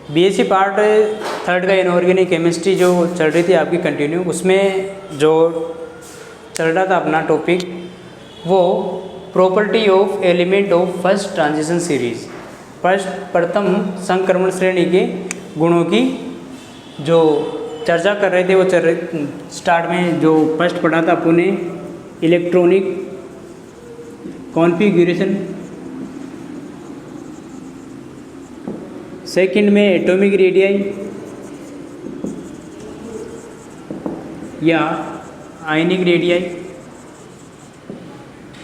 BSc part third का inorganic chemistry जो चल रही थी आपकी कंटिन्यू, उसमें जो चल रहा था अपना टॉपिक वो property of element of first transition series, प्रथम संक्रमण श्रेणी के गुणों की जो चर्चा कर रहे थे। वो स्टार्ट में जो फर्स्ट पढ़ा था अपन ने इलेक्ट्रॉनिक कॉन्फ़िगरेशन, सेकंड में एटॉमिक रेडियाई या आयनिक रेडियाई,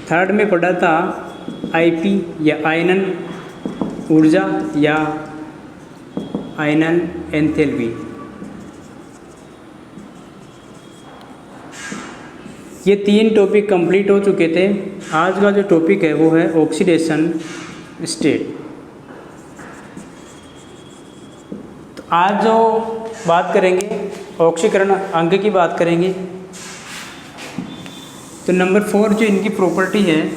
थर्ड में पढ़ा था आईपी या आयनन ऊर्जा या आयनन एंथैल्पी। ये 3 टॉपिक कंप्लीट हो चुके थे। आज का जो टॉपिक है वो है ऑक्सीडेशन स्टेट। तो आज जो बात करेंगे ऑक्सीकरण अंग की बात करेंगे। तो नंबर 4 जो इनकी प्रॉपर्टी है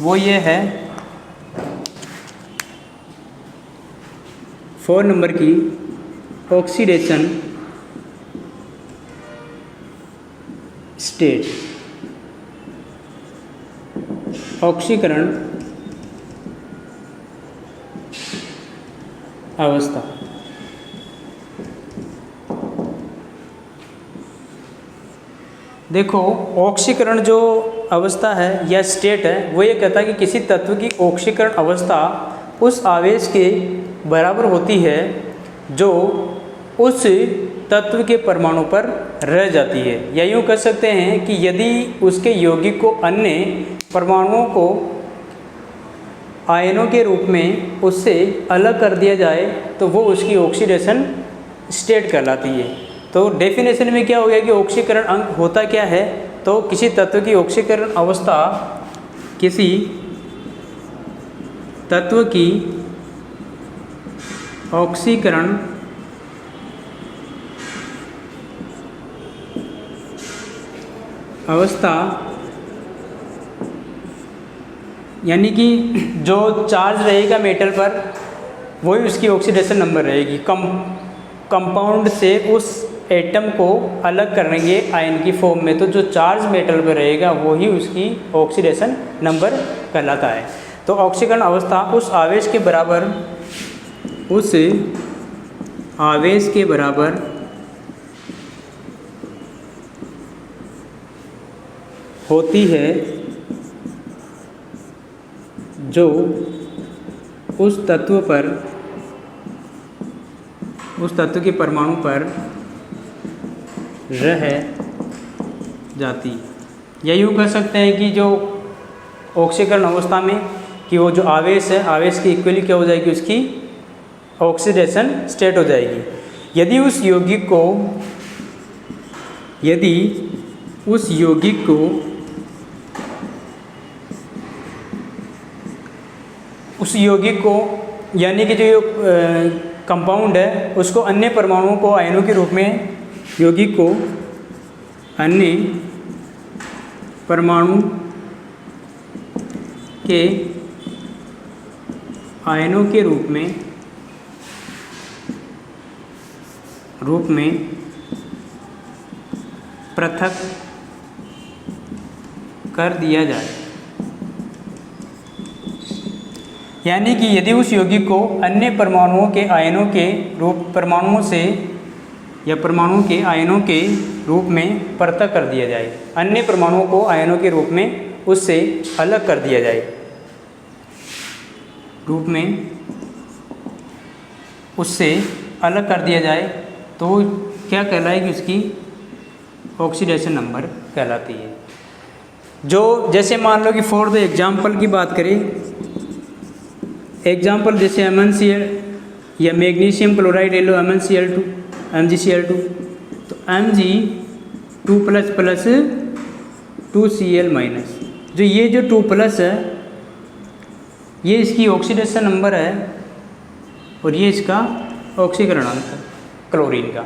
वो ये है, 4 नंबर की ऑक्सीडेशन स्टेट, ऑक्सीकरण अवस्था। देखो ऑक्सीकरण जो अवस्था है या स्टेट है वो ये कहता है कि किसी तत्व की ऑक्सीकरण अवस्था उस आवेश के बराबर होती है जो उस तत्व के परमाणु पर रह जाती है, या यूँ कह सकते हैं कि यदि उसके यौगिक को अन्य परमाणुओं को आयनों के रूप में उससे अलग कर दिया जाए तो वो उसकी ऑक्सीडेशन स्टेट कहलाती है। तो डेफिनेशन में क्या हो गया कि ऑक्सीकरण अंग होता क्या है, तो किसी तत्व की ऑक्सीकरण अवस्था किसी तत्व की ऑक्सीकरण अवस्था यानी कि जो चार्ज रहेगा मेटल पर वही उसकी ऑक्सीडेशन नंबर रहेगी। कंपाउंड से उस एटम को अलग करेंगे आयन की फॉर्म में, तो जो चार्ज मेटल पर रहेगा वही उसकी ऑक्सीडेशन नंबर कहलाता है। तो ऑक्सीकरण अवस्था उस आवेश के बराबर होती है जो उस तत्व के परमाणु पर रह जाती। या यूँ कह सकते हैं कि जो ऑक्सीकरण अवस्था में कि वो जो आवेश है, आवेश की इक्वली क्या हो जाएगी, उसकी ऑक्सीडेशन स्टेट हो जाएगी। यदि उस यौगिक को यानी कि जो कंपाउंड है उसको अन्य परमाणुओं को आयनों के रूप में, यौगिक को अन्य परमाणु के आयनों के रूप में पृथक कर दिया जाए। यानी कि यदि उस यौगिक को अन्य परमाणुओं के आयनों के परमाणुओं के आयनों के रूप में पृथक कर दिया जाए, अन्य परमाणुओं को आयनों के रूप में उससे अलग कर दिया जाए, तो क्या कहलाएगी, उसकी ऑक्सीडेशन नंबर कहलाती है। जो जैसे मान लो कि फॉर द एग्जाम्पल की बात करें, एग्जाम्पल जैसे MnCl या मैग्नीशियम क्लोराइड ले लो, MnCl2 MgCl2, तो Mg2++ 2Cl-, जो ये जो 2+ है ये इसकी ऑक्सीडेशन नंबर है और ये इसका ऑक्सीकरण अंक है क्लोरीन का।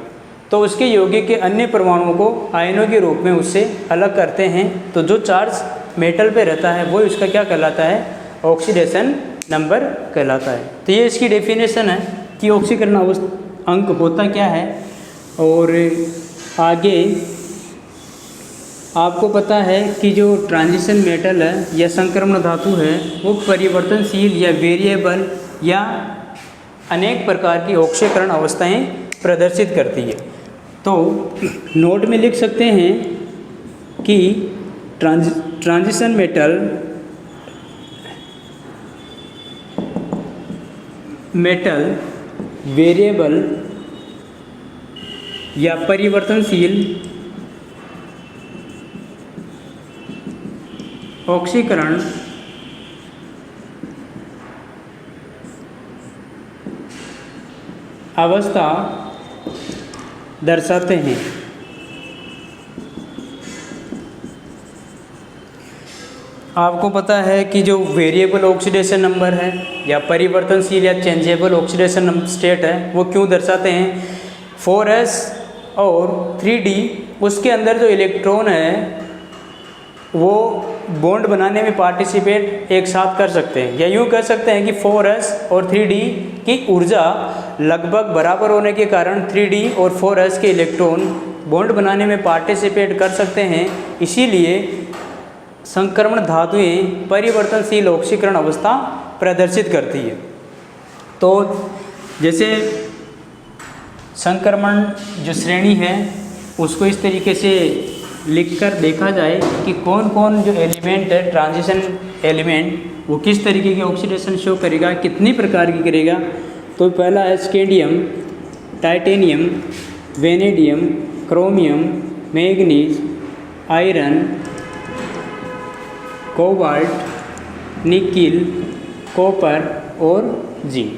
तो उसके यौगिक के अन्य परमाणुओं को आयनों के रूप में उससे अलग करते हैं, तो जो चार्ज मेटल पे रहता है वो इसका क्या कहलाता है, ऑक्सीडेशन नंबर कहलाता है। तो ये इसकी डेफिनेशन है। कि ऑक्सीकरण अंक होता क्या है। और आगे आपको पता है कि जो ट्रांजिशन मेटल है या संक्रमण धातु है वो परिवर्तनशील या वेरिएबल या अनेक प्रकार की ऑक्सीकरण अवस्थाएं प्रदर्शित करती है। तो नोट में लिख सकते हैं कि ट्रांजिशन मेटल वेरिएबल या परिवर्तनशील ऑक्सीकरण अवस्था दर्शाते हैं। आपको पता है कि जो वेरिएबल ऑक्सीडेशन नंबर है या परिवर्तनशील या चेंजेबल ऑक्सीडेशन स्टेट है वो क्यों दर्शाते हैं। 4s और 3d उसके अंदर जो इलेक्ट्रॉन है वो बॉन्ड बनाने में पार्टिसिपेट एक साथ कर सकते हैं, या यूँ कह सकते हैं कि 4s और 3d की ऊर्जा लगभग बराबर होने के कारण 3d और 4s के इलेक्ट्रॉन बॉन्ड बनाने में पार्टिसिपेट कर सकते हैं। इसीलिए संक्रमण धातुएं परिवर्तनशील ऑक्सीकरण अवस्था प्रदर्शित करती है। तो जैसे संक्रमण जो श्रेणी है उसको इस तरीके से लिखकर देखा जाए कि कौन कौन जो एलिमेंट है ट्रांजिशन एलिमेंट वो किस तरीके की ऑक्सीडेशन शो करेगा, कितनी प्रकार की करेगा। तो पहला है scandium, titanium, vanadium, chromium, manganese, iron, cobalt, nickel, copper और जिंक।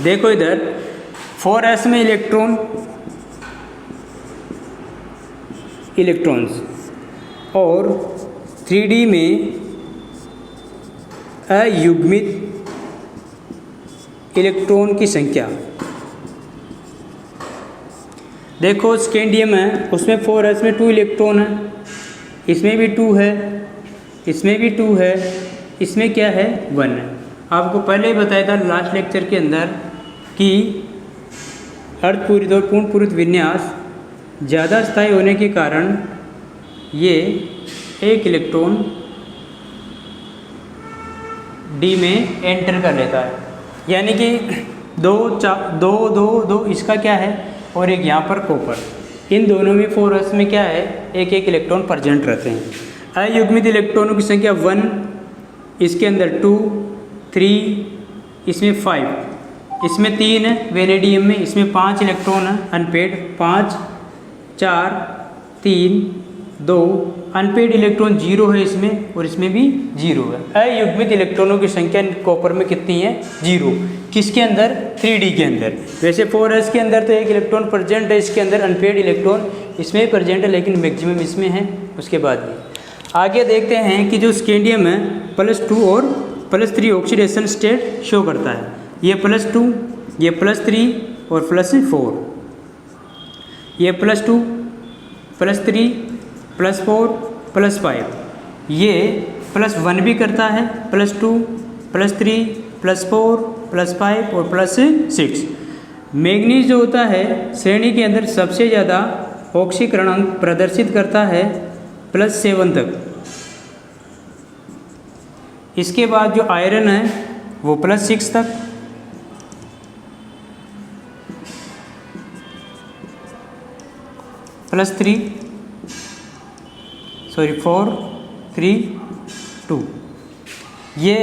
देखो इधर 4s में इलेक्ट्रॉन्स और 3d में अयुग्मित इलेक्ट्रॉन की संख्या। देखो स्कैंडियम है उसमें 4s में 2 इलेक्ट्रॉन है, इसमें भी 2 है, इसमें भी 2 है, इसमें क्या है 1 है। आपको पहले ही बताया था लास्ट लेक्चर के अंदर कि अर्धपूरित और पूर्ण पूरित विन्यास ज़्यादा स्थायी होने के कारण ये एक इलेक्ट्रॉन डी में एंटर कर लेता है, यानी कि दो इसका क्या है और एक यहाँ पर कॉपर, इन दोनों में 4s में क्या है एक एक इलेक्ट्रॉन प्रेजेंट रहते हैं। अयुग्मित इलेक्ट्रॉनों की संख्या 1, इसके अंदर 2, 3, इसमें 5, इसमें 3 है वेनेडियम में, इसमें 5 इलेक्ट्रॉन है अनपेड, 5, 4, 3, 2 अनपेड इलेक्ट्रॉन 0 है इसमें और इसमें भी 0 है। अयुग्मित इलेक्ट्रॉनों की संख्या कॉपर में कितनी है 0, किसके अंदर 3d के अंदर। वैसे 4s के अंदर तो एक इलेक्ट्रॉन प्रेजेंट है, इसके अंदर अनपेड इलेक्ट्रॉन इसमें भी प्रेजेंट है लेकिन मैक्सिमम इसमें है। उसके बाद भी आगे देखते हैं कि जो स्कैंडियम है +2 और +3 ऑक्सीडेशन स्टेट शो करता है। ये +2, ये +3 और +4, ये +2, +3, +4, +5, ये +1 भी करता है, +2, +3, +4, +5 और +6। मैग्नीज जो होता है श्रेणी के अंदर सबसे ज़्यादा ऑक्सीकरण अंक प्रदर्शित करता है +7 तक। इसके बाद जो आयरन है वो +6 तक, +3, 4, 3, 2, ये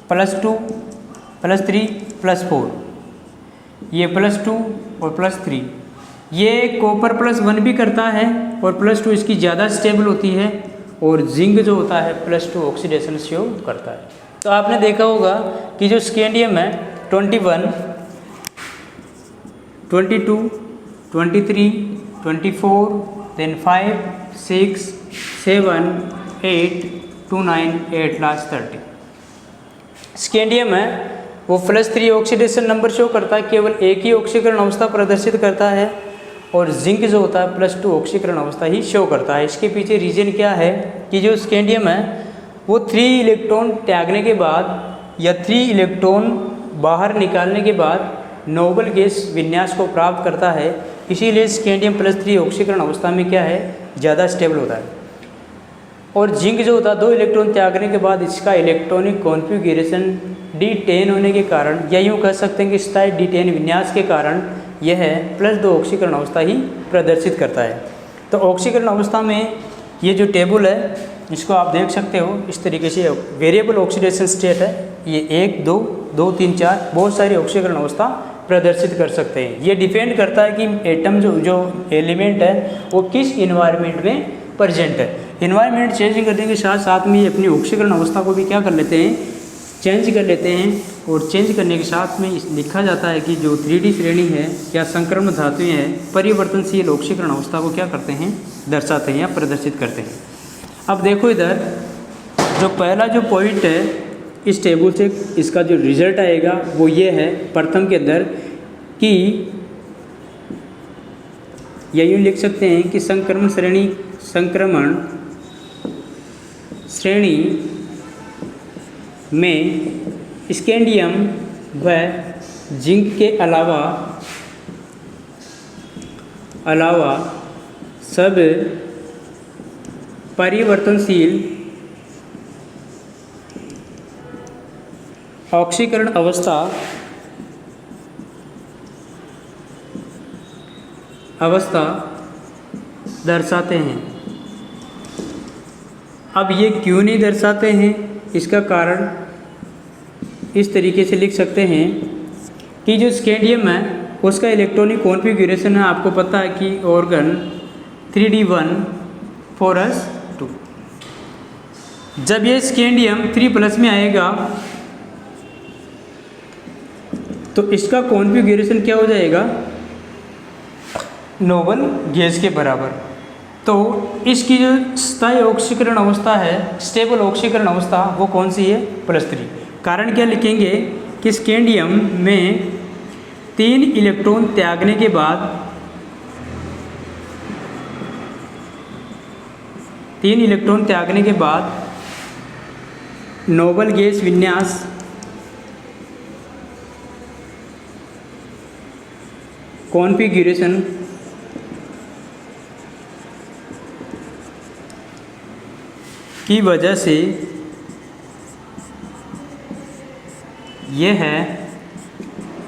+2, +3, +4, ये +2 और +3, ये कॉपर +1 भी करता है और +2 इसकी ज़्यादा स्टेबल होती है और जिंक जो होता है +2 ऑक्सीडेशन शो करता है। तो आपने देखा होगा कि जो स्कैंडियम है 21, 22, 23, 24, then 5, 6, 7, 8, 2, 9, 8 लास्ट 30। स्कैंडियम है वो +3 ऑक्सीडेशन नंबर शो करता है, केवल एक ही ऑक्सीकरण अवस्था प्रदर्शित करता है, और जिंक जो होता है +2 ऑक्सीकरण अवस्था ही शो करता है। इसके पीछे रीजन क्या है कि जो स्कैंडियम है वो 3 इलेक्ट्रॉन त्यागने के बाद या 3 इलेक्ट्रॉन बाहर निकालने के बाद नोबल गैस विन्यास को प्राप्त करता है, इसीलिए स्कैंडियम+3 ऑक्सीकरण अवस्था में क्या है, ज़्यादा स्टेबल होता है। और जिंक जो होता है 2 इलेक्ट्रॉन त्यागने के बाद इसका इलेक्ट्रॉनिक कॉन्फ़िगरेशन D10 होने के कारण, या यूँ कह सकते हैं कि स्थायी D10 विन्यास के कारण यह +2 ऑक्सीकरण अवस्था ही प्रदर्शित करता है। तो ऑक्सीकरण अवस्था में ये जो टेबल है इसको आप देख सकते हो इस तरीके से, वेरिएबल ऑक्सीडेशन स्टेट है, ये 1 2 2 3 4 बहुत सारी ऑक्सीकरण अवस्था प्रदर्शित कर सकते हैं। ये डिपेंड करता है कि एटम जो एलिमेंट है वो किस इन्वायरमेंट में प्रेजेंट है। इन्वायरमेंट चेंज करने के साथ साथ में ये अपनी ऑक्सीकरण अवस्था को भी क्या कर लेते हैं, चेंज कर लेते हैं। और चेंज करने के साथ में लिखा जाता है कि जो 3D श्रेणी है या संक्रमण धातुएं हैं परिवर्तनशील ऑक्सीकरण अवस्था को क्या करते हैं, दर्शाते हैं या प्रदर्शित करते हैं। अब देखो इधर जो पहला जो पॉइंट है इस टेबल से इसका जो रिजल्ट आएगा वो ये है प्रथम के अंदर कि या यूँ लिख सकते हैं कि संक्रमण श्रेणी में स्कैंडियम व जिंक के अलावा सब परिवर्तनशील ऑक्सीकरण अवस्था दर्शाते हैं। अब ये क्यों नहीं दर्शाते हैं, इसका कारण इस तरीके से लिख सकते हैं कि जो स्कैंडियम है उसका इलेक्ट्रॉनिक कॉन्फ़िगरेशन है, आपको पता है कि ऑर्गन 3D1 4s2। जब ये स्कैंडियम 3+ में आएगा तो इसका कॉन्फ़िगरेशन क्या हो जाएगा, नोबल गैस के बराबर। तो इसकी जो स्थायी ऑक्सीकरण अवस्था है, स्टेबल ऑक्सीकरण अवस्था, वो कौन सी है, +3। कारण क्या लिखेंगे कि स्कैंडियम में 3 इलेक्ट्रॉन त्यागने के बाद 3 इलेक्ट्रॉन त्यागने के बाद नोबल गैस विन्यास कॉन्फ़िगरेशन की वजह से यह है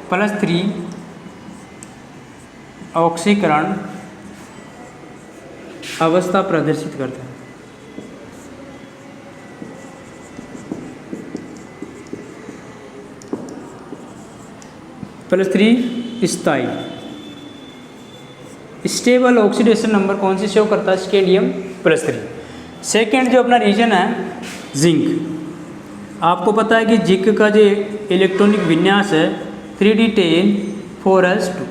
+3 ऑक्सीकरण अवस्था प्रदर्शित करता है। +3 स्थायी स्टेबल ऑक्सीडेशन नंबर कौन सी शो करता है, स्कैंडियम +3। सेकेंड जो अपना रीजन है जिंक, आपको पता है कि जिंक का जो इलेक्ट्रॉनिक विन्यास है 3D10 4s2।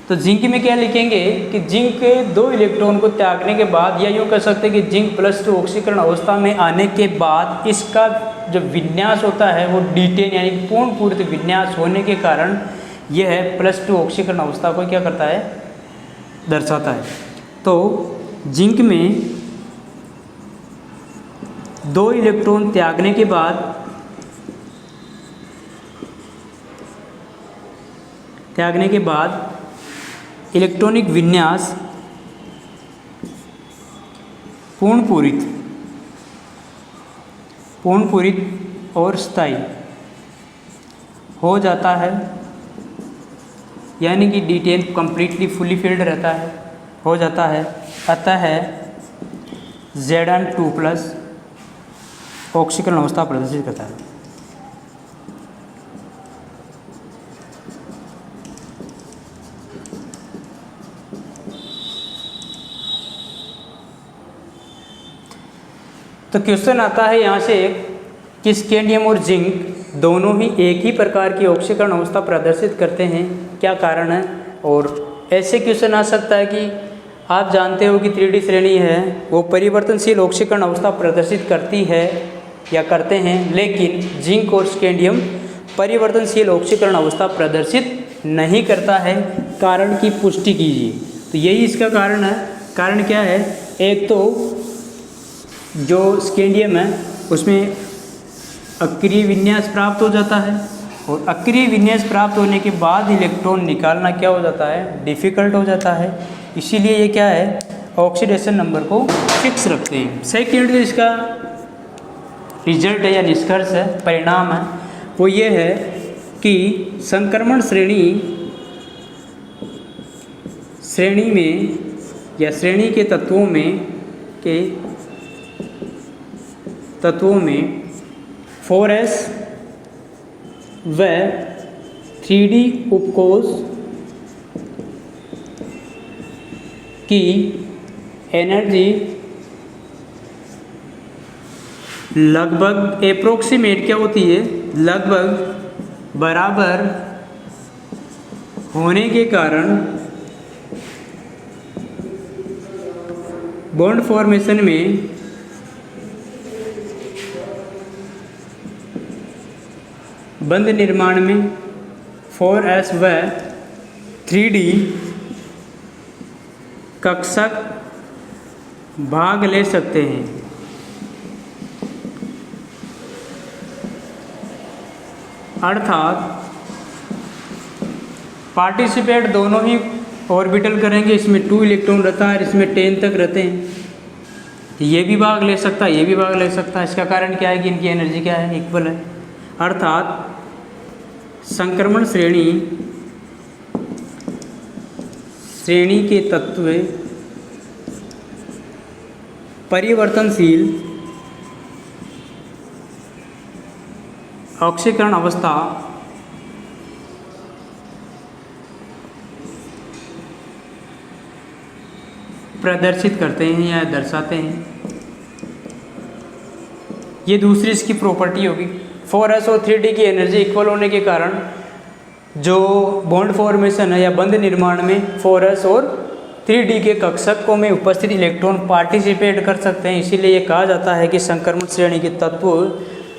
तो जिंक में क्या लिखेंगे कि जिंक के 2 इलेक्ट्रॉन को त्यागने के बाद, या यूँ कह सकते हैं कि जिंक +2 ऑक्सीकरण अवस्था में आने के बाद इसका जो विन्यास होता है वो D10 यानी पूर्ण पूरित विन्यास होने के कारण यह +2 ऑक्सीकरण अवस्था को क्या करता है, दर्शाता है। तो जिंक में 2 इलेक्ट्रॉन त्यागने के बाद इलेक्ट्रॉनिक विन्यास पूर्ण पूरित और स्थायी हो जाता है, यानी कि D10 कंप्लीटली फुली फिल्ड रहता है, हो जाता है। अतः Zn2+ ऑक्सीकरण अवस्था प्रदर्शित करता है। तो क्वेश्चन आता है यहाँ से कि स्कैंडियम और जिंक दोनों ही एक ही प्रकार की ऑक्सीकरण अवस्था प्रदर्शित करते हैं, क्या कारण है। और ऐसे क्वेश्चन आ सकता है कि आप जानते हो कि 3D श्रेणी है वो परिवर्तनशील ऑक्सीकरण अवस्था प्रदर्शित करती है या करते हैं, लेकिन जिंक और स्कैंडियम परिवर्तनशील ऑक्सीकरण अवस्था प्रदर्शित नहीं करता है। कारण की पुष्टि कीजिए। तो यही इसका कारण है। कारण क्या है, एक तो जो स्कैंडियम है उसमें अक्रिय विन्यास प्राप्त हो जाता है, और अक्रिय विन्यास प्राप्त होने के बाद इलेक्ट्रॉन निकालना क्या हो जाता है, डिफ़िकल्ट हो जाता है। इसीलिए ये क्या है, ऑक्सीडेशन नंबर को फिक्स रखते हैं। सेकेंड जो इसका रिजल्ट है या निष्कर्ष है, परिणाम है, वो ये है कि संक्रमण श्रेणी में या श्रेणी के तत्वों में 4s व 3d उपकोष की एनर्जी लगभग अप्रोक्सीमेट क्या होती है, लगभग बराबर होने के कारण बॉन्ड फॉर्मेशन में बंध निर्माण में 4s व 3d कक्षक भाग ले सकते हैं। अर्थात पार्टिसिपेट दोनों ही ऑर्बिटल करेंगे, इसमें 2 इलेक्ट्रॉन रहता है, इसमें 10 तक रहते हैं। ये भी भाग ले सकता है, ये भी भाग ले सकता है। इसका कारण क्या है कि इनकी एनर्जी क्या है, इक्वल है। अर्थात संक्रमण श्रेणी के तत्व परिवर्तनशील ऑक्सीकरण अवस्था प्रदर्शित करते हैं या दर्शाते हैं। ये दूसरी इसकी प्रॉपर्टी होगी। 4s और 3d की एनर्जी इक्वल होने के कारण जो बॉन्ड फॉर्मेशन है या बंध निर्माण में 4s और 3d के कक्षकों में उपस्थित इलेक्ट्रॉन पार्टिसिपेट कर सकते हैं। इसीलिए ये कहा जाता है कि संक्रमण श्रेणी के तत्व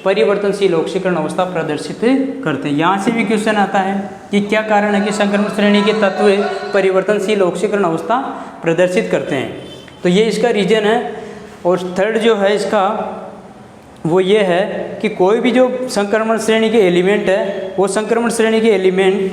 परिवर्तनशील ऑक्सीकरण अवस्था प्रदर्शित करते हैं। यहाँ से भी क्वेश्चन आता है कि क्या कारण है कि संक्रमण श्रेणी के तत्व परिवर्तनशील ऑक्सीकरण अवस्था प्रदर्शित करते हैं। तो ये इसका रीजन है। और थर्ड जो है इसका वो ये है कि कोई भी जो संक्रमण श्रेणी के एलिमेंट है, वो संक्रमण श्रेणी के एलिमेंट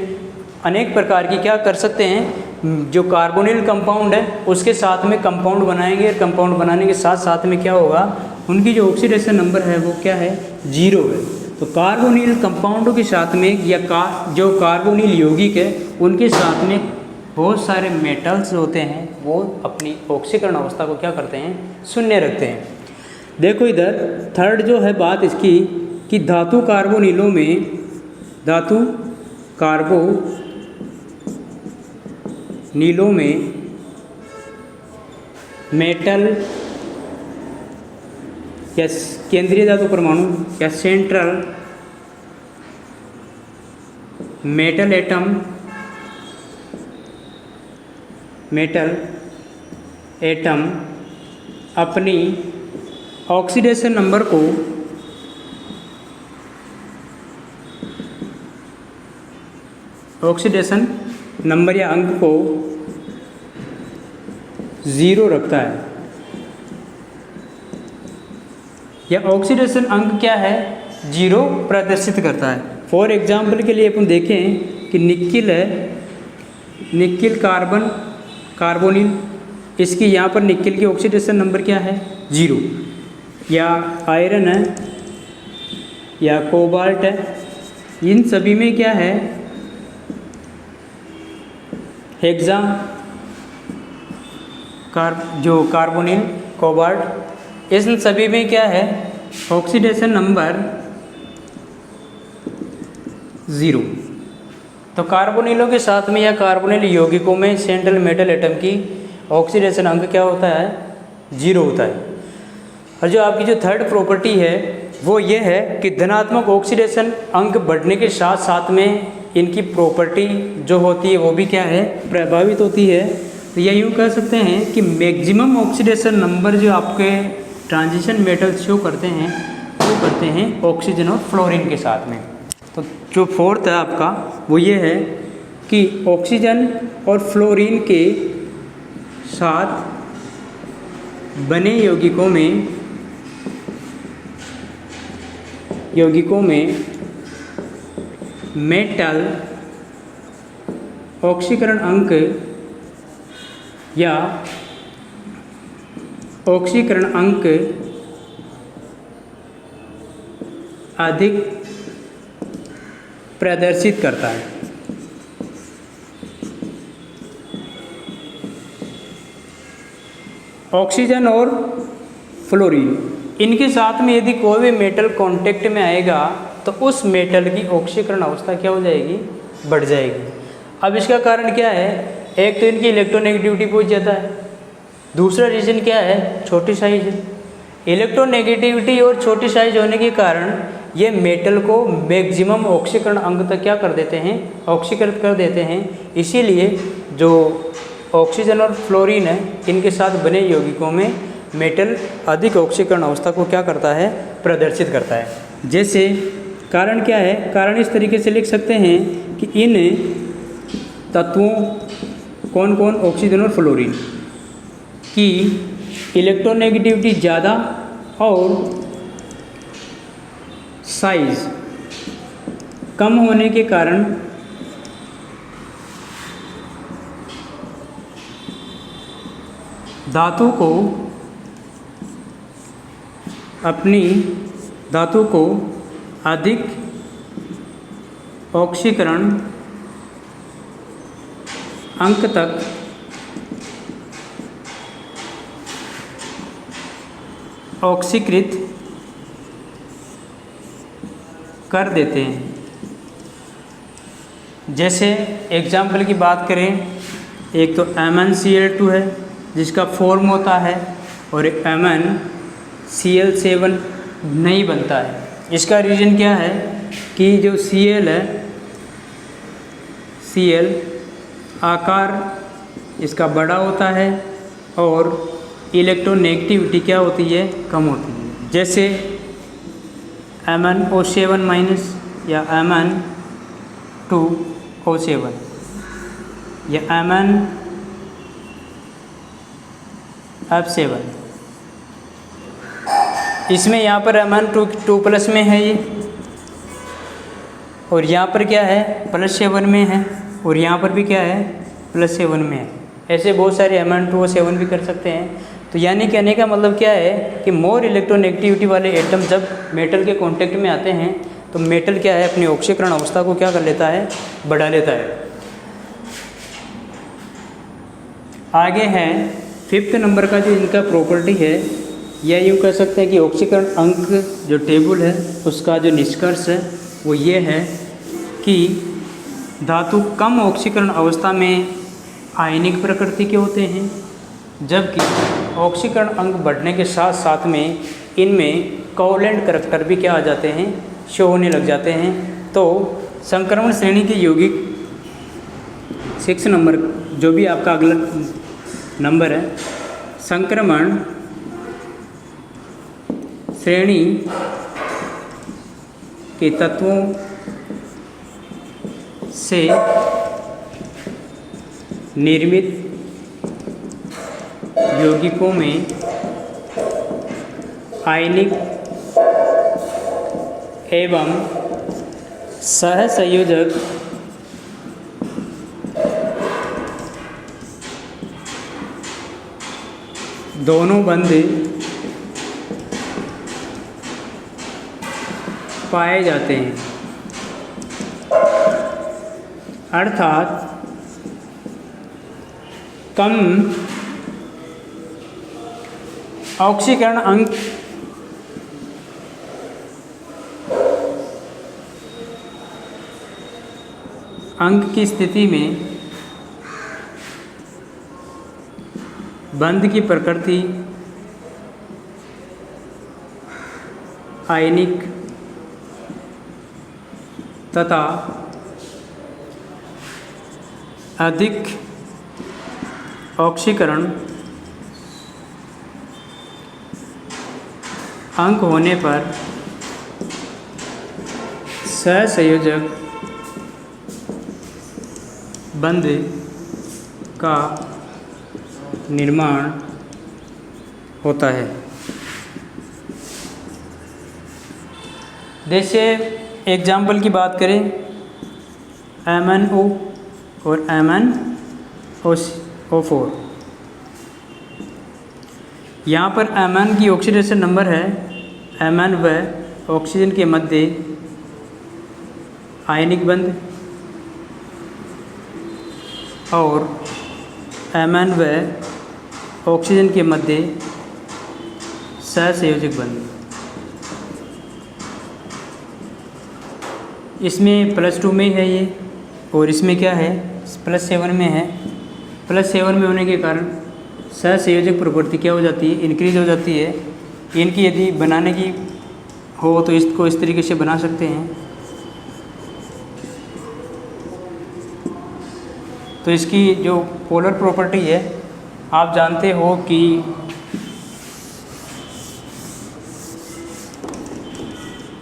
अनेक प्रकार की क्या कर सकते हैं, जो कार्बोनिल कंपाउंड है उसके साथ में कंपाउंड बनाएंगे, और कंपाउंड बनाने के साथ साथ में क्या होगा, उनकी जो ऑक्सीडेशन नंबर है वो क्या है, 0 है। तो कार्बोनिल कंपाउंडों के साथ में या जो कार्बोनिल यौगिक है उनके साथ में बहुत सारे मेटल्स होते हैं, वो अपनी ऑक्सीकरण अवस्था को क्या करते हैं, शून्य रखते हैं। देखो इधर थर्ड जो है बात इसकी कि धातु कार्बोनिलों में मेटल या केंद्रीय धातु परमाणु या सेंट्रल मेटल एटम अपनी ऑक्सीडेशन नंबर को या अंक को 0 रखता है। या ऑक्सीडेशन अंक क्या है, 0 प्रदर्शित करता है। फॉर एग्जाम्पल के लिए अपन देखें कि निकिल है, निकिल कार्बोनिल, इसकी यहाँ पर निकिल की ऑक्सीडेशन नंबर क्या है, 0। या आयरन है या कोबाल्ट है, इन सभी में क्या है, हेक्सा जो कार्बोनिल कोबाल्ट, इन सभी में क्या है, ऑक्सीडेशन नंबर 0। तो कार्बोनिलों के साथ में या कार्बोनिल यौगिकों में सेंट्रल मेटल एटम की ऑक्सीडेशन अंक क्या होता है, 0 होता है। और जो आपकी जो थर्ड प्रॉपर्टी है वो ये है कि धनात्मक ऑक्सीडेशन अंक बढ़ने के साथ साथ में इनकी प्रॉपर्टी जो होती है वो भी क्या है, प्रभावित होती है। तो यह यूँ कह सकते हैं कि मैक्सिमम ऑक्सीडेशन नंबर जो आपके ट्रांजिशन मेटल्स शो करते हैं वो करते हैं ऑक्सीजन और फ्लोरीन के साथ में। तो जो फोर्थ है आपका वो ये है कि ऑक्सीजन और फ्लोरीन के साथ बने यौगिकों में यौगिकों में मेटल ऑक्सीकरण अंक या ऑक्सीकरण अंक अधिक प्रदर्शित करता है। ऑक्सीजन और फ्लोरीन, इनके साथ में यदि कोई भी मेटल कांटेक्ट में आएगा तो उस मेटल की ऑक्सीकरण अवस्था क्या हो जाएगी, बढ़ जाएगी। अब इसका कारण क्या है, एक तो इनकी इलेक्ट्रोनेगेटिविटी बहुत ज़्यादा है, दूसरा रीज़न क्या है, छोटी साइज है। इलेक्ट्रोनेगेटिविटी और छोटी साइज होने के कारण ये मेटल को मैक्सिमम ऑक्सीकरण अंक तक क्या कर देते हैं, ऑक्सीकृत कर देते हैं। इसीलिए जो ऑक्सीजन और फ्लोरीन है, इनके साथ बने यौगिकों में मेटल अधिक ऑक्सीकरण अवस्था को क्या करता है, प्रदर्शित करता है। जैसे कारण क्या है, कारण इस तरीके से लिख सकते हैं कि इन तत्वों कौन कौन, ऑक्सीजन और फ्लोरीन की इलेक्ट्रोनेगेटिविटी ज़्यादा और साइज कम होने के कारण धातु को अधिक ऑक्सीकरण अंक तक ऑक्सीकृत कर देते हैं। जैसे एग्जाम्पल की बात करें, एक तो MnCl2 है जिसका फॉर्म होता है, और एक MnCl7 नहीं बनता है। इसका रीज़न क्या है कि जो Cl है, Cl आकार इसका बड़ा होता है और इलेक्ट्रोनेगेटिविटी क्या होती है, कम होती है। जैसे MnO7 माइनस या Mn2O7 या MnF7, इसमें यहाँ पर Mn2 प्लस में है ये, और यहाँ पर क्या है, +7 में है, और यहाँ पर भी क्या है, +7 में है। ऐसे बहुत सारे Mn2O7 भी कर सकते हैं। तो यानी कहने का मतलब क्या है कि मोर इलेक्ट्रोनेगेटिविटी वाले एटम जब मेटल के कांटेक्ट में आते हैं तो मेटल क्या है, अपनी ऑक्सीकरण अवस्था को क्या कर लेता है, बढ़ा लेता है। आगे है 5th नंबर का जो इनका प्रॉपर्टी है, या यूँ कह सकते हैं कि ऑक्सीकरण अंक जो टेबल है उसका जो निष्कर्ष है वो ये है कि धातु कम ऑक्सीकरण अवस्था में आयनिक प्रकृति के होते हैं, जबकि ऑक्सीकरण अंक बढ़ने के साथ साथ में इनमें कोवलेंट करैक्टर भी क्या आ जाते हैं, शो होने लग जाते हैं। तो संक्रमण श्रेणी के यौगिक 6 नंबर जो भी आपका अगला नंबर है, संक्रमण श्रेणी के तत्वों से निर्मित यौगिकों में आयनिक एवं सहसंयोजक दोनों बंध पाए जाते हैं। अर्थात कम ऑक्सीकरण अंक की स्थिति में बंध की प्रकृति आयनिक तथा अधिक ऑक्सीकरण अंक होने पर सहसंयोजक बंध का निर्माण होता है। जैसे एग्जाम्पल की बात करें MnO और MnO4। यहाँ पर Mn की ऑक्सीडेशन नंबर है, Mn व ऑक्सीजन के मध्य आयनिक बंध और Mn व ऑक्सीजन के मध्य सहसंयोजक बंध। इसमें +2 में है ये, और इसमें क्या है +7 में है। +7 में होने के कारण सहसंयोजक प्रवृत्ति क्या हो जाती है, इंक्रीज हो जाती है। इनकी यदि बनाने की हो तो इसको इस तरीके से बना सकते हैं। तो इसकी जो पोलर प्रॉपर्टी है, आप जानते हो कि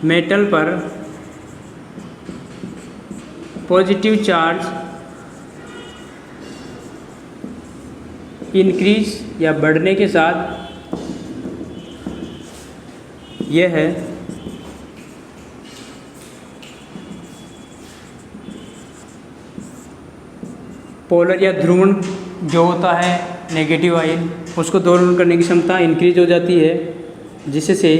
मेटल पर पॉजिटिव चार्ज इंक्रीज या बढ़ने के साथ यह है पोलर या ध्रुवण जो होता है नेगेटिव आयन, उसको दोलन करने की क्षमता इंक्रीज हो जाती है, जिससे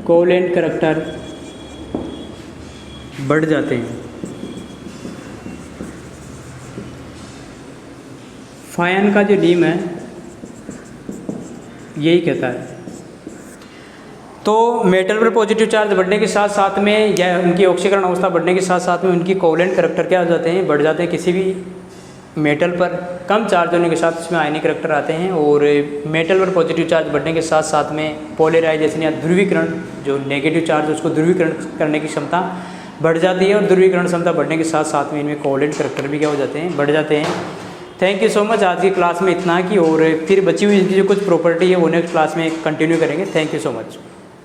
कोवलेंट करैक्टर बढ़ जाते हैं। फायन का जो नियम है यही कहता है। तो मेटल पर पॉजिटिव चार्ज बढ़ने के साथ साथ में या उनकी ऑक्सीकरण अवस्था बढ़ने के साथ साथ में उनकी कोवलेंट करैक्टर क्या हो जाते हैं, बढ़ जाते हैं। किसी भी मेटल पर कम चार्ज होने के साथ उसमें आयनिक करैक्टर आते हैं, और मेटल पर पॉजिटिव चार्ज बढ़ने के साथ साथ में पोलराइजेशन या ध्रुवीकरण, जो नेगेटिव चार्ज उसको ध्रुवीकरण करने की क्षमता बढ़ जाती है, और ध्रुवीकरण क्षमता बढ़ने के साथ साथ में इनमें कोवलेंट करैक्टर भी क्या हो जाते हैं, बढ़ जाते हैं। Thank you so much. आज की क्लास में इतना की, और फिर बची हुई इनकी जो कुछ प्रॉपर्टी है वो नेक्स्ट क्लास में कंटिन्यू करेंगे। Thank you so much.